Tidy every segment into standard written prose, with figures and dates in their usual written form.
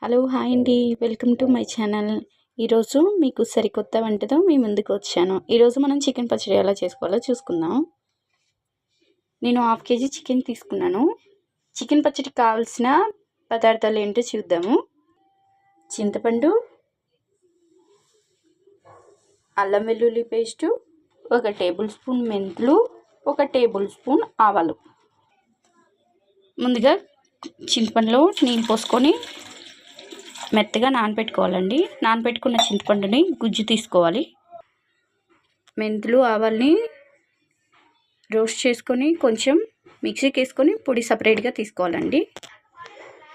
Hello hi అండి, welcome to my channel. ఈరోజు మీకు సరికొత్త వంటతో మీ ముందుకు వచ్చాను. ఈరోజు మనం చికెన్ పచ్చడి ఎలా చేసుకోవాలో చూసుకుందాం. నేను 1/2 kg చికెన్ తీసుకున్నాను. చికెన్ పచ్చడికి కావాల్సిన పదార్థాలు ఏంటో చూద్దాము. చింతపండు, అల్లం వెల్లుల్లి పేస్టు, 1 టేబుల్ స్పూన్ మెంతులు, 1 టేబుల్ స్పూన్ ఆవాలు. ముందుగా చింతపండులో నీళ్ళు పోసుకొని మెత్తగా నానబెట్టుకోవాలండి. నానబెట్టుకున్న చింతపండుని గుజ్జు తీసుకోవాలి. మెంతులు ఆవాల్ని రోస్ట్ చేసుకొని కొంచెం మిక్సీకి వేసుకొని పొడి సపరేట్గా తీసుకోవాలండి.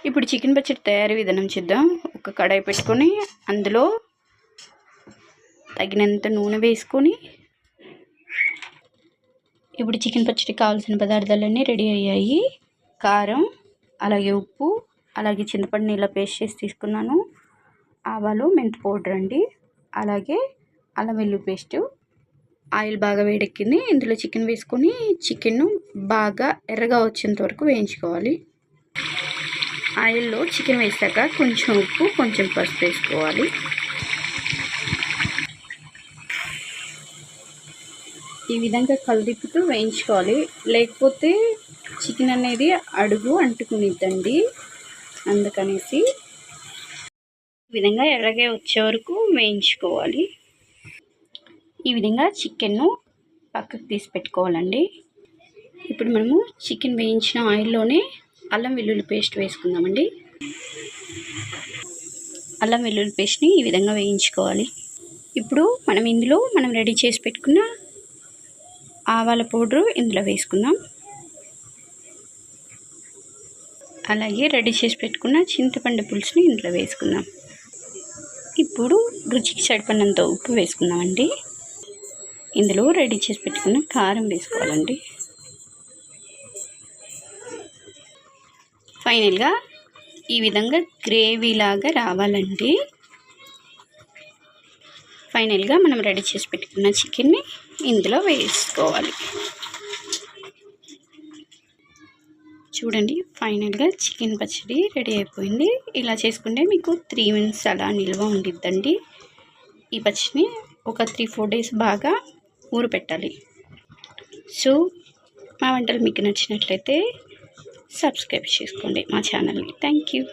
ఇప్పుడు చికెన్ పచ్చడి తయారీ విధానం చూద్దాం. ఒక కడాయి పెట్టుకొని అందులో తగినంత నూనె వేసుకొని ఇప్పుడు చికెన్ పచ్చడికి కావాల్సిన పదార్థాలన్నీ రెడీ అయ్యాయి. కారం, అలాగే ఉప్పు, అలాగే చింతపండు నీళ్ళ పేస్ట్ చేసి తీసుకున్నాను. ఆవాలు, మెంతి పౌడర్ అండి, అలాగే అల్లం వెల్లుల్లి పేస్టు. ఆయిల్ బాగా వేడెక్కింది. ఇందులో చికెన్ వేసుకొని చికెన్ను బాగా ఎర్రగా వచ్చేంత వరకు వేయించుకోవాలి. ఆయిల్లో చికెన్ వేసాక కొంచెం ఉప్పు, కొంచెం పసుపు వేసుకోవాలి. ఈ విధంగా కలుపుతూ వేయించుకోవాలి, లేకపోతే చికెన్ అనేది అడుగు అంటుకునిద్దండి. అందుకనేసి ఈ విధంగా ఎర్రగా వచ్చే వరకు వేయించుకోవాలి. ఈ విధంగా చికెన్ను పక్కకు తీసి పెట్టుకోవాలండి. ఇప్పుడు మనము చికెన్ వేయించిన ఆయిల్లోనే అల్లం వెల్లుల్లి పేస్ట్ వేసుకుందామండి. అల్లం వెల్లుల్లి పేస్ట్ని ఈ విధంగా వేయించుకోవాలి. ఇప్పుడు ఇందులో మనం రెడీ చేసి పెట్టుకున్న ఆవాల పౌడరు ఇందులో వేసుకుందాం. అలాగే రెడీ చేసి పెట్టుకున్న చింతపండు పులుసుని ఇందులో వేసుకుందాం. ఇప్పుడు రుచికి సరిపడినంత ఉప్పు వేసుకుందామండి. ఇందులో రెడీ చేసి పెట్టుకున్న కారం వేసుకోవాలండి. ఫైనల్గా ఈ విధంగా గ్రేవీలాగా రావాలండి. ఫైనల్గా మనం రెడీ చేసి పెట్టుకున్న చికెన్ని ఇందులో వేసుకోవాలి. చూడండి, ఫైనల్గా చికెన్ పచ్చడి రెడీ అయిపోయింది. ఇలా చేసుకుంటే మీకు 3 minutes అలా నిల్వ ఉండిద్దండి. ఈ పచ్చడిని ఒక 3-4 days బాగా ఊరపెట్టాలి. సో మా వంటలు మీకు నచ్చినట్లయితే సబ్స్క్రైబ్ చేసుకోండి మా ఛానల్ని. Thank you.